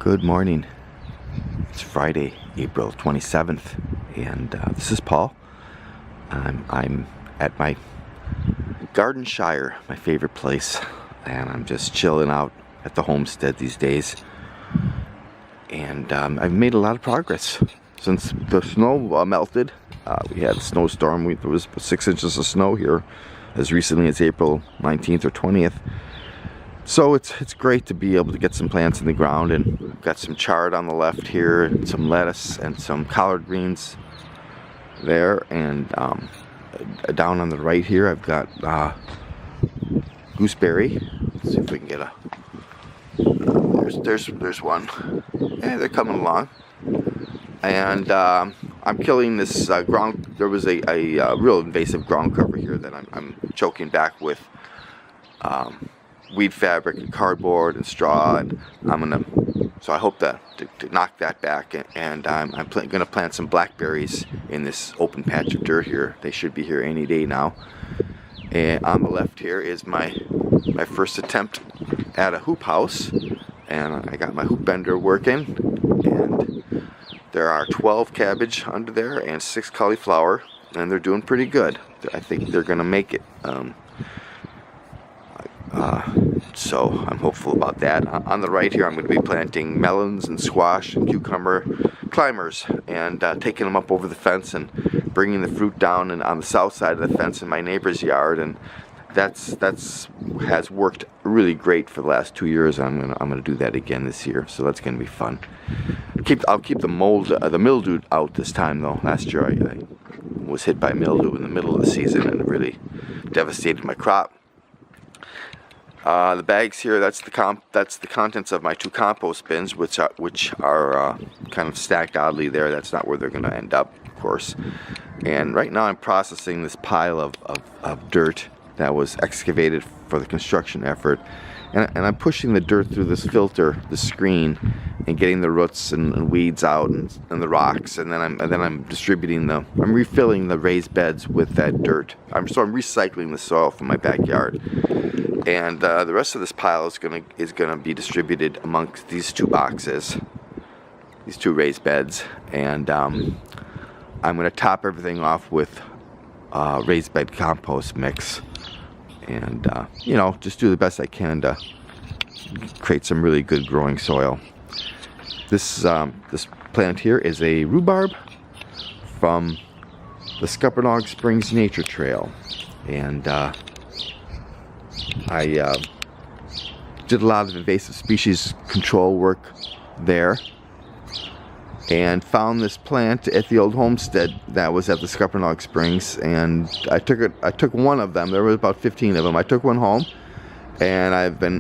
Good morning. It's Friday, April 27th, and this is Paul. I'm at my Garden Shire, my favorite place, and I'm just chilling out at the homestead these days. And I've made a lot of progress since the snow melted. We had a snowstorm. There was 6 inches of snow here as recently as April 19th or 20th. So it's great to be able to get some plants in the ground, and we've got some chard on the left here, and some lettuce and some collard greens there, and down on the right here I've got gooseberry. Let's see if we can get a there's one. Yeah, they're coming along. And I'm killing this ground. There was a real invasive ground cover here that I'm choking back with weed fabric and cardboard and straw, and so I hope to knock that back, and I'm gonna plant some blackberries in this open patch of dirt here. They should be here any day now. And on the left here is my first attempt at a hoop house, and I got my hoop bender working, and there are 12 cabbage under there and 6 cauliflower, and they're doing pretty good. I think they're gonna make it. So I'm hopeful about that. On the right here I'm going to be planting melons and squash and cucumber climbers, and taking them up over the fence and bringing the fruit down and on the south side of the fence in my neighbor's yard, and that's has worked really great for the last 2 years. I'm gonna do that again this year, so that's gonna be fun. I'll keep the mildew out this time though. Last year I was hit by mildew in the middle of the season, and it really devastated my crop. The bags here, that's the contents of my 2 compost bins, which are kind of stacked oddly there. That's not where they're going to end up, of course. And right now I'm processing this pile of dirt that was excavated for the construction effort, and I'm pushing the dirt through this filter, the screen, and getting the roots and weeds out and the rocks, and then I'm distributing I'm refilling the raised beds with that dirt. I'm recycling the soil from my backyard. And the rest of this pile is gonna be distributed amongst these 2 boxes, these 2 raised beds, and I'm gonna top everything off with raised bed compost mix, and just do the best I can to create some really good growing soil. This plant here is a rhubarb from the Scuppernong Springs Nature Trail, and I did a lot of invasive species control work there, and found this plant at the old homestead that was at the Scuppernong Springs, and I took one of them. There were about 15 of them. I took one home, and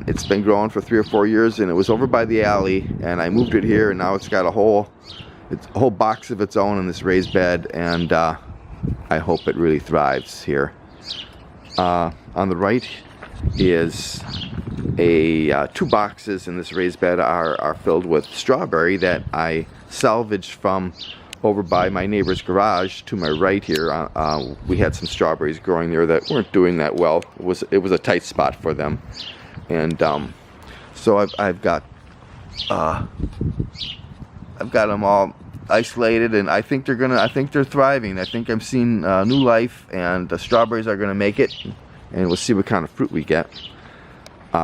it's been growing for 3 or 4 years, and it was over by the alley, and I moved it here, and now it's got a whole box of its own in this raised bed, and I hope it really thrives here. On the right is 2 boxes in this raised bed are filled with strawberry that I salvaged from over by my neighbor's garage to my right here. We had some strawberries growing there that weren't doing that well. It was a tight spot for them, and so I've got them all isolated, and I think they're thriving. I think I'm seeing new life, and the strawberries are gonna make it, and we'll see what kind of fruit we get.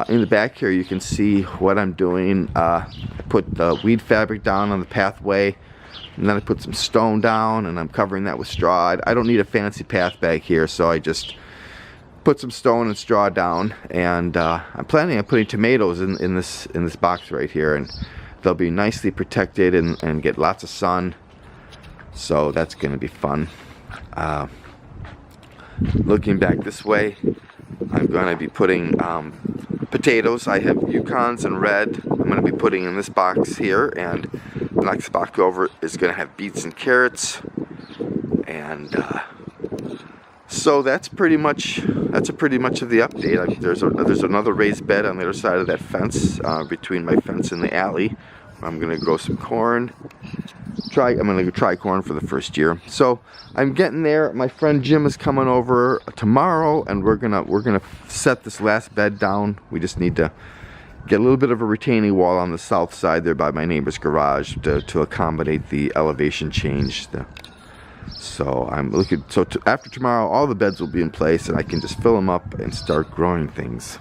In the back here you can see what I'm doing. I put the weed fabric down on the pathway, and then I put some stone down, and I'm covering that with straw. I don't need a fancy path back here, so I just put some stone and straw down, and I'm planning on putting tomatoes in this box right here, and they'll be nicely protected and get lots of sun, so that's going to be fun. Looking back this way, I'm going to be putting potatoes. I have Yukons and red. I'm going to be putting in this box here, and the next box over is going to have beets and carrots, and so that's pretty much of the update. There's another raised bed on the other side of that fence, between my fence and the alley. I'm going to grow some corn. I'm going to try corn for the first year. So I'm getting there. My friend Jim is coming over tomorrow, and we're gonna set this last bed down. We just need to get a little bit of a retaining wall on the south side there by my neighbor's garage to accommodate the elevation change. So I'm looking, after tomorrow all the beds will be in place and I can just fill them up and start growing things.